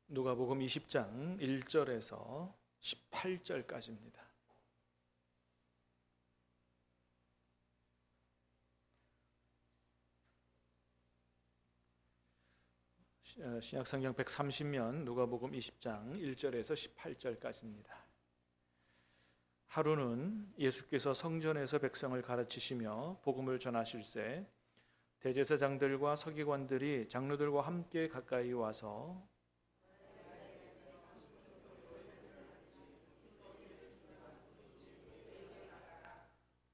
누가복음 20장 1절에서 18절까지입니다. 신약성경 130면 누가복음 20장 1절에서 18절까지입니다. 하루는 예수께서 성전에서 백성을 가르치시며 복음을 전하실새 대제사장들과 서기관들이 장로들과 함께 가까이 와서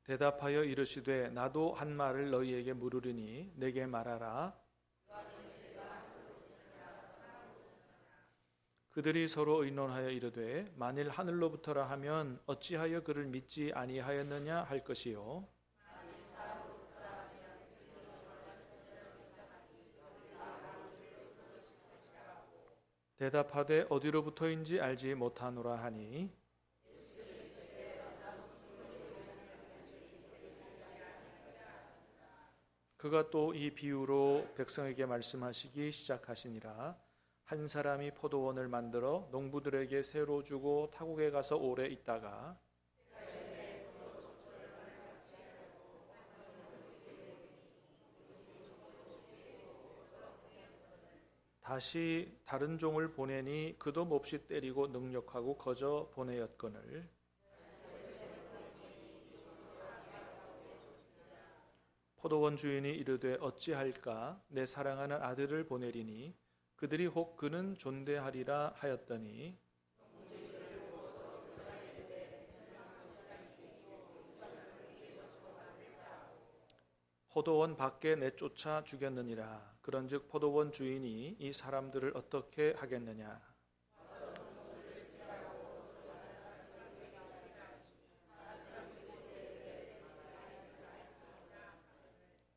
대답하여 이르시되 나도 한 말을 너희에게 물으리니 내게 말하라. 그들이 서로 의논하여 이르되 만일 하늘로부터라 하면 어찌하여 그를 믿지 아니하였느냐 할 것이요 대답하되 어디로부터인지 알지 못하노라 하니 그가 또 이 비유로 백성에게 말씀하시기 시작하시니라. 한 사람이 포도원을 만들어 농부들에게 새로 주고 타국에 가서 오래 있다가 다시 다른 종을 보내니 그도 몹시 때리고 능욕하고 거저 보내었거늘 포도원 주인이 이르되 어찌할까 내 사랑하는 아들을 보내리니 그들이 혹 그는 존대하리라 하였더니 포도원 밖에 내쫓아 죽였느니라. 그런즉 포도원 주인이 이 사람들을 어떻게 하겠느냐.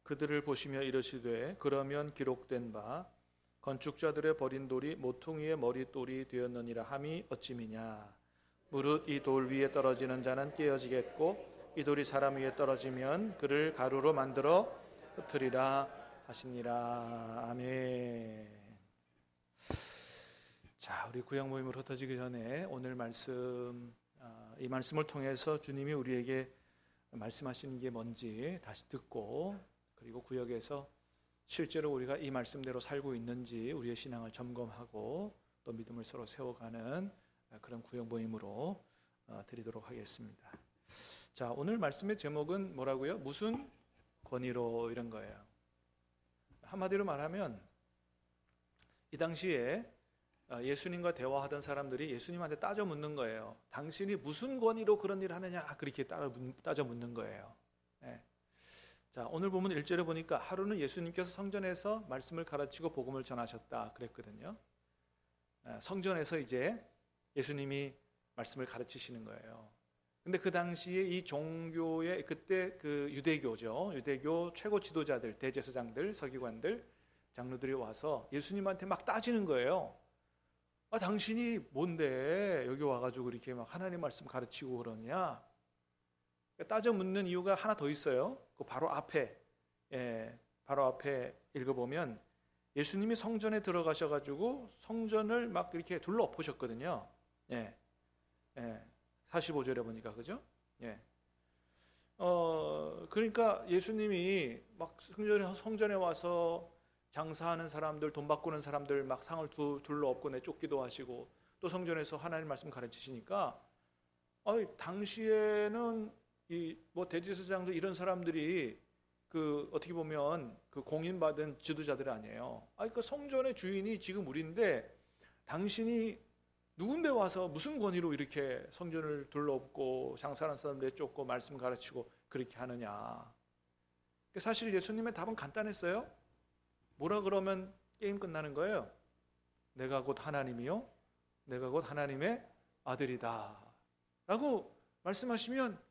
그들을 보시며 이르시되 그러면 기록된 바 건축자들의 버린 돌이 모퉁이의 머릿돌이 되었느니라 함이 어찌미냐. 무릇 이 돌 위에 떨어지는 자는 깨어지겠고 이 돌이 사람 위에 떨어지면 그를 가루로 만들어 흩으리라 하시니라. 아멘. 자, 우리 구약 모임으로 흩어지기 전에 오늘 말씀, 이 말씀을 통해서 주님이 우리에게 말씀하시는 게 뭔지 다시 듣고 그리고 구역에서 실제로 우리가 이 말씀대로 살고 있는지 우리의 신앙을 점검하고 또 믿음을 서로 세워가는 그런 구역 모임으로 드리도록 하겠습니다. 자, 오늘 말씀의 제목은 뭐라고요? 무슨 권위로 이런 거예요. 한마디로 말하면 이 당시에 예수님과 대화하던 사람들이 예수님한테 따져 묻는 거예요. 당신이 무슨 권위로 그런 일을 하느냐 그렇게 따져 묻는 거예요. 네. 자, 오늘 보면 1절에 보니까 하루는 예수님께서 성전에서 말씀을 가르치고 복음을 전하셨다 그랬거든요. 성전에서 이제 예수님이 말씀을 가르치시는 거예요. 근데 그 당시에 이 종교의 그때 그 유대교죠. 유대교 최고 지도자들, 대제사장들, 서기관들, 장로들이 와서 예수님한테 막 따지는 거예요. 당신이 뭔데 여기 와가지고 이렇게 막 하나님 말씀 가르치고 그러냐? 따져 묻는 이유가 하나 더 있어요. 그 바로 앞에 읽어보면 예수님이 성전에 들어가셔가지고 성전을 막 이렇게 둘러엎으셨거든요. 45절에 보니까 그죠? 그러니까 예수님이 막 성전에 와서 장사하는 사람들, 돈 바꾸는 사람들 막 상을 둘러엎고 내쫓기도 하시고 또 성전에서 하나님 말씀 가르치시니까 당시에는 이 뭐 대제사장들 이런 사람들이 그 어떻게 보면 그 공인받은 지도자들 아니에요. 그 성전의 주인이 지금 우리인데 당신이 누군데 와서 무슨 권위로 이렇게 성전을 둘러엎고 장사하는 사람들 내쫓고 말씀 가르치고 그렇게 하느냐. 사실 예수님의 답은 간단했어요. 뭐라 그러면 게임 끝나는 거예요. 내가 곧 하나님이요 내가 곧 하나님의 아들이다 라고 말씀하시면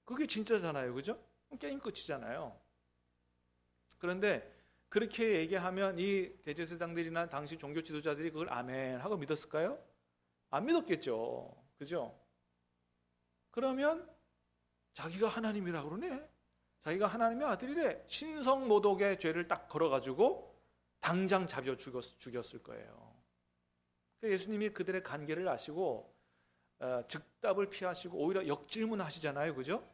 그게 진짜잖아요. 그죠? 게임 끝이잖아요. 그런데 그렇게 얘기하면 이 대제사장들이나 당시 종교 지도자들이 그걸 아멘 하고 믿었을까요? 안 믿었겠죠. 그죠? 그러면 자기가 하나님이라고 그러네. 자기가 하나님의 아들이래. 신성모독의 죄를 딱 걸어가지고 당장 잡여 죽였을 거예요. 예수님이 그들의 간계를 아시고 즉답을 피하시고 오히려 역질문하시잖아요, 그죠?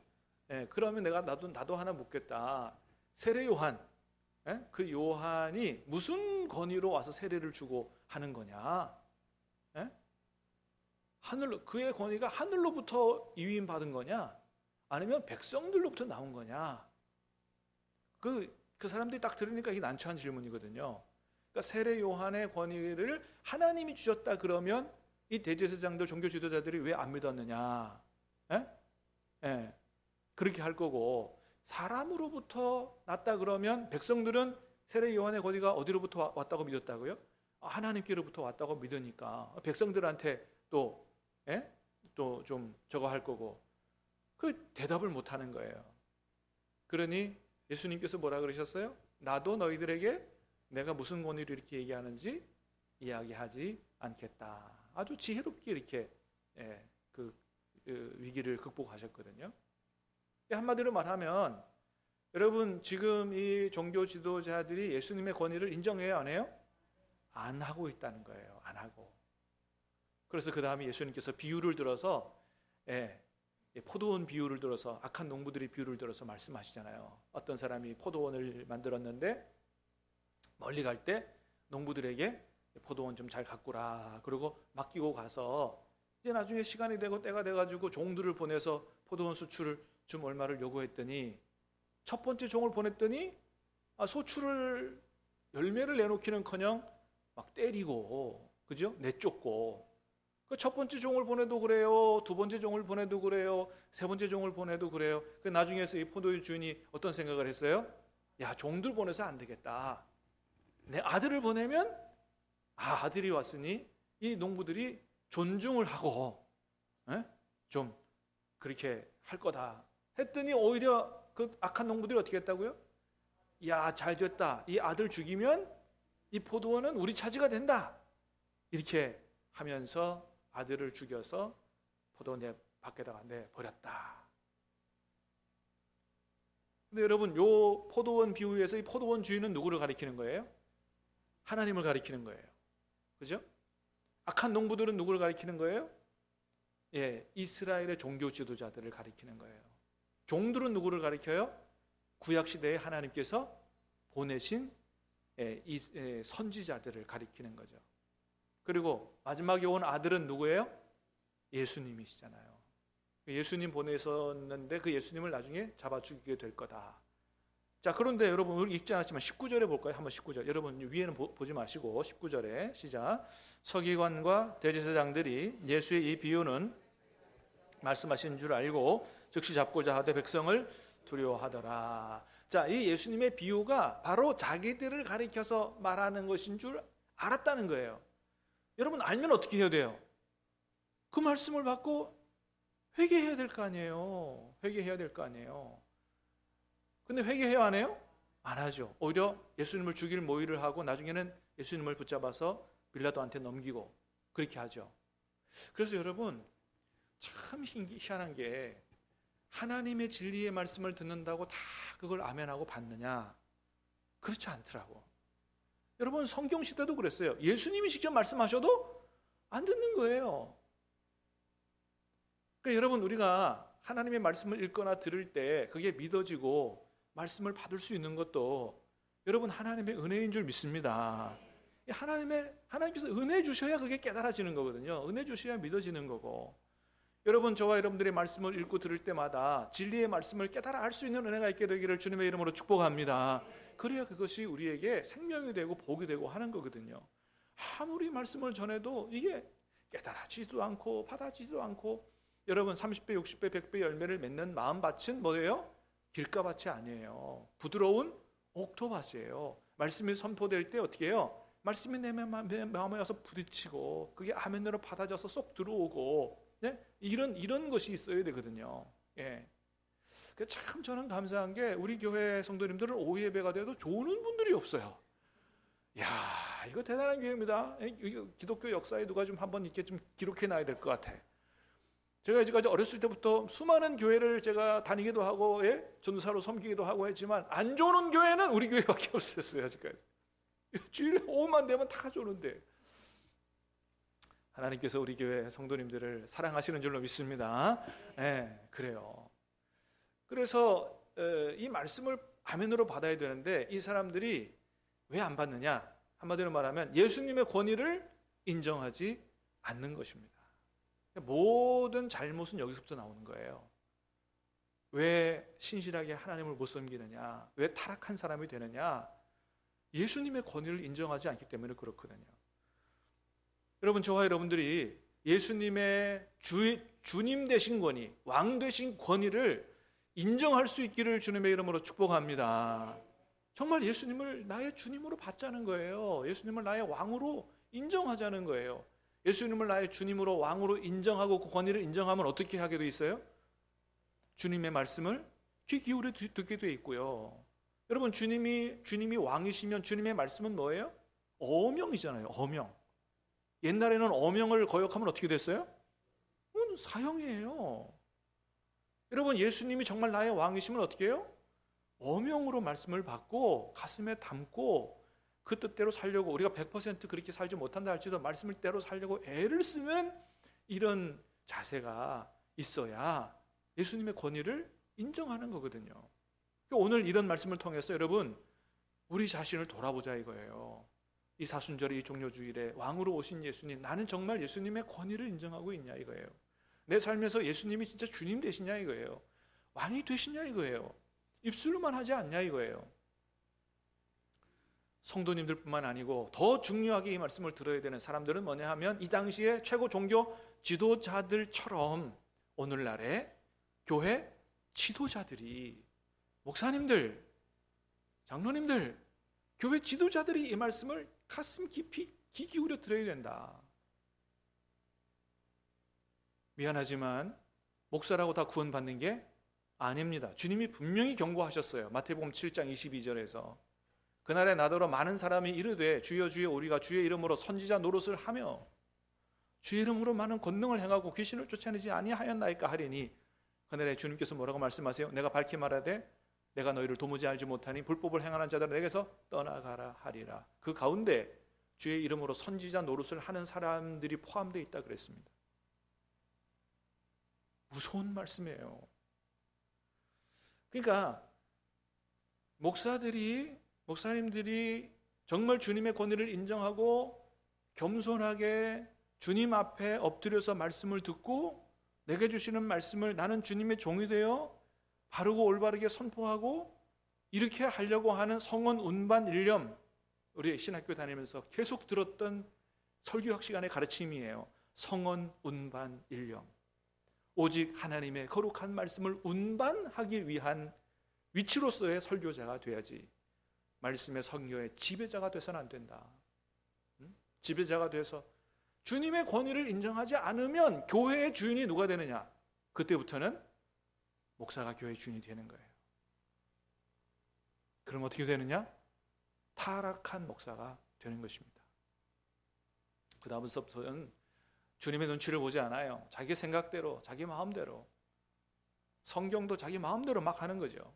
그러면 나도 하나 묻겠다. 세례 요한, 그 요한이 무슨 권위로 와서 세례를 주고 하는 거냐? 하늘로, 그의 권위가 하늘로부터 위임 받은 거냐? 아니면 백성들로부터 나온 거냐? 그 사람들이 딱 들으니까 이게 난처한 질문이거든요. 그러니까 세례 요한의 권위를 하나님이 주셨다 그러면 이 대제사장들, 종교 지도자들이 왜 안 믿었느냐? 그렇게 할 거고, 사람으로부터 났다 그러면 백성들은 세례 요한의 권위가 어디로부터 왔다고 믿었다고요? 하나님께로부터 왔다고 믿으니까 백성들한테 또 좀 저거 할 거고, 그 대답을 못 하는 거예요. 그러니 예수님께서 뭐라 그러셨어요? 나도 너희들에게 내가 무슨 권위로 이렇게 얘기하는지 이야기하지 않겠다. 아주 지혜롭게 이렇게 그 위기를 극복하셨거든요. 한마디로 말하면 여러분, 지금 이 종교 지도자들이 예수님의 권위를 인정해요, 안 해요? 안 하고 있다는 거예요. 안 하고. 그래서 그 다음에 예수님께서 비유를 들어서 포도원 비유를 들어서, 악한 농부들이 비유를 들어서 말씀하시잖아요. 어떤 사람이 포도원을 만들었는데 멀리 갈 때 농부들에게 포도원 좀 잘 가꾸라, 그리고 맡기고 가서 이제 나중에 시간이 되고 때가 돼가지고 종들을 보내서 포도원 수출을 좀 얼마를 요구했더니, 첫 번째 종을 보냈더니 소출을 열매를 내놓기는커녕 막 때리고, 그죠? 내쫓고. 그 첫 번째 종을 보내도 그래요, 두 번째 종을 보내도 그래요, 세 번째 종을 보내도 그래요. 그 나중에서 이 포도의 주인이 어떤 생각을 했어요? 야, 종들 보내서 안 되겠다. 내 아들을 보내면 아들이 왔으니 이 농부들이 존중을 하고 좀 그렇게 할 거다 했더니, 오히려 그 악한 농부들이 어떻게 했다고요? 야, 잘 됐다. 이 아들 죽이면 이 포도원은 우리 차지가 된다. 이렇게 하면서 아들을 죽여서 포도원 밖에다가 내버렸다. 근데 여러분, 요 포도원 비유에서 이 포도원 주인은 누구를 가리키는 거예요? 하나님을 가리키는 거예요. 그죠? 악한 농부들은 누구를 가리키는 거예요? 이스라엘의 종교 지도자들을 가리키는 거예요. 종들은 누구를 가리켜요? 구약시대에 하나님께서 보내신 선지자들을 가리키는 거죠. 그리고 마지막에 온 아들은 누구예요? 예수님이시잖아요. 예수님 보내셨는데 그 예수님을 나중에 잡아 죽이게 될 거다. 자, 그런데 여러분, 우리 읽지 않았지만 19절에 볼까요? 한번 19절. 여러분 위에는 보지 마시고 19절에 시작. 서기관과 대제사장들이 예수의 이 비유는 말씀하신 줄 알고 즉시 잡고자 하되 백성을 두려워하더라. 자, 이 예수님의 비유가 바로 자기들을 가리켜서 말하는 것인 줄 알았다는 거예요. 여러분, 알면 어떻게 해야 돼요? 그 말씀을 받고 회개해야 될 거 아니에요. 회개해야 될 거 아니에요. 근데 회개해요, 안 해요? 안 하죠. 오히려 예수님을 죽일 모의를 하고 나중에는 예수님을 붙잡아서 빌라도한테 넘기고 그렇게 하죠. 그래서 여러분, 참 희한한 게, 하나님의 진리의 말씀을 듣는다고 다 그걸 아멘하고 받느냐? 그렇지 않더라고. 여러분, 성경 시대도 그랬어요. 예수님이 직접 말씀하셔도 안 듣는 거예요. 그러니까 여러분, 우리가 하나님의 말씀을 읽거나 들을 때 그게 믿어지고 말씀을 받을 수 있는 것도 여러분 하나님의 은혜인 줄 믿습니다. 하나님께서 은혜 주셔야 그게 깨달아지는 거거든요. 은혜 주셔야 믿어지는 거고. 여러분, 저와 여러분들의 말씀을 읽고 들을 때마다 진리의 말씀을 깨달아 알 수 있는 은혜가 있게 되기를 주님의 이름으로 축복합니다. 그래야 그것이 우리에게 생명이 되고 복이 되고 하는 거거든요. 아무리 말씀을 전해도 이게 깨달아지지도 않고 받아지지도 않고, 여러분 30배, 60배, 100배 열매를 맺는 마음밭은 뭐예요? 길가밭이 아니에요. 부드러운 옥토밭이에요. 말씀이 선포될 때 어떻게 해요? 말씀이 내 마음에 와서 부딪히고 그게 아멘으로 받아져서 쏙 들어오고, 이런 것이 있어야 되거든요. 참 저는 감사한 게, 우리 교회 성도님들은 오후 예배가 돼도 조는 분들이 없어요. 야, 이거 대단한 교회입니다. 기독교 역사에 누가 좀 한번 이렇게 좀 기록해 놔야 될 것 같아. 제가 이제까지 어렸을 때부터 수많은 교회를 제가 다니기도 하고, 전도사로 섬기기도 하고 했지만 안 조는 교회는 우리 교회밖에 없었어요. 아직까지. 주일에 오후만 되면 다 조는데. 하나님께서 우리 교회 성도님들을 사랑하시는 줄로 믿습니다. 그래요. 그래서 이 말씀을 아멘으로 받아야 되는데 이 사람들이 왜 안 받느냐? 한마디로 말하면 예수님의 권위를 인정하지 않는 것입니다. 모든 잘못은 여기서부터 나오는 거예요. 왜 신실하게 하나님을 못 섬기느냐? 왜 타락한 사람이 되느냐? 예수님의 권위를 인정하지 않기 때문에 그렇거든요. 여러분, 저와 여러분들이 예수님의 주님 되신 권위, 왕 되신 권위를 인정할 수 있기를 주님의 이름으로 축복합니다. 정말 예수님을 나의 주님으로 받자는 거예요. 예수님을 나의 왕으로 인정하자는 거예요. 예수님을 나의 주님으로 왕으로 인정하고 그 권위를 인정하면 어떻게 하게 돼 있어요? 주님의 말씀을 귀 기울여 듣게 돼 있고요. 여러분, 주님이 왕이시면 주님의 말씀은 뭐예요? 어명이잖아요. 어명. 옛날에는 어명을 거역하면 어떻게 됐어요? 사형이에요. 여러분, 예수님이 정말 나의 왕이시면 어떻게 해요? 어명으로 말씀을 받고 가슴에 담고 그 뜻대로 살려고, 우리가 100% 그렇게 살지 못한다 할지라도 말씀을 대로 살려고 애를 쓰는 이런 자세가 있어야 예수님의 권위를 인정하는 거거든요. 오늘 이런 말씀을 통해서 여러분, 우리 자신을 돌아보자 이거예요. 이 사순절의 이 종료주일에 왕으로 오신 예수님, 나는 정말 예수님의 권위를 인정하고 있냐 이거예요. 내 삶에서 예수님이 진짜 주님 되시냐 이거예요. 왕이 되시냐 이거예요. 입술로만 하지 않냐 이거예요. 성도님들뿐만 아니고 더 중요하게 이 말씀을 들어야 되는 사람들은 뭐냐 하면 이 당시에 최고 종교 지도자들처럼 오늘날의 교회 지도자들이, 목사님들, 장로님들, 교회 지도자들이 이 말씀을 가슴 깊이 귀 기울여 들어야 된다. 미안하지만 목사라고 다 구원받는 게 아닙니다. 주님이 분명히 경고하셨어요. 마태복음 7장 22절에서 그날에 나더러 많은 사람이 이르되 주여 주여 우리가 주의 이름으로 선지자 노릇을 하며 주의 이름으로 많은 권능을 행하고 귀신을 쫓아내지 아니하였나이까 하리니, 그날에 주님께서 뭐라고 말씀하세요? 내가 밝히 말하되 내가 너희를 도무지 알지 못하니 불법을 행하는 자들은 내게서 떠나가라 하리라. 그 가운데 주의 이름으로 선지자 노릇을 하는 사람들이 포함되어 있다 그랬습니다. 무서운 말씀이에요. 그러니까 목사님들이 정말 주님의 권위를 인정하고 겸손하게 주님 앞에 엎드려서 말씀을 듣고 내게 주시는 말씀을 나는 주님의 종이 되어 바르고 올바르게 선포하고 이렇게 하려고 하는 성원 운반 일념, 우리 신학교 다니면서 계속 들었던 설교학 시간의 가르침이에요. 성원 운반 일념. 오직 하나님의 거룩한 말씀을 운반하기 위한 위치로서의 설교자가 돼야지, 말씀의 선교의 지배자가 돼서는 안 된다. 지배자가 돼서 주님의 권위를 인정하지 않으면 교회의 주인이 누가 되느냐? 그때부터는 목사가 교회의 주인이 되는 거예요. 그럼 어떻게 되느냐? 타락한 목사가 되는 것입니다. 그 다음부터는 주님의 눈치를 보지 않아요. 자기 생각대로, 자기 마음대로, 성경도 자기 마음대로 막 하는 거죠.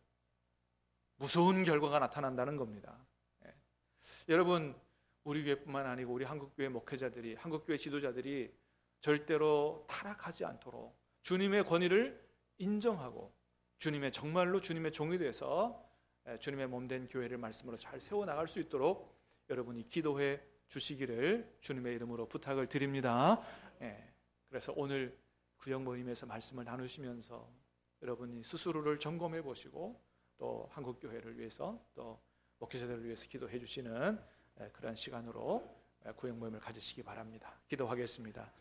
무서운 결과가 나타난다는 겁니다. 여러분, 우리 교회뿐만 아니고 우리 한국교회 목회자들이, 한국교회 지도자들이 절대로 타락하지 않도록 주님의 권위를 인정하고 정말로 주님의 종이 돼서 주님의 몸된 교회를 말씀으로 잘 세워나갈 수 있도록 여러분이 기도해 주시기를 주님의 이름으로 부탁을 드립니다. 그래서 오늘 구역 모임에서 말씀을 나누시면서 여러분이 스스로를 점검해 보시고 또 한국교회를 위해서 또 목회자들을 위해서 기도해 주시는 그런 시간으로 구역 모임을 가지시기 바랍니다. 기도하겠습니다.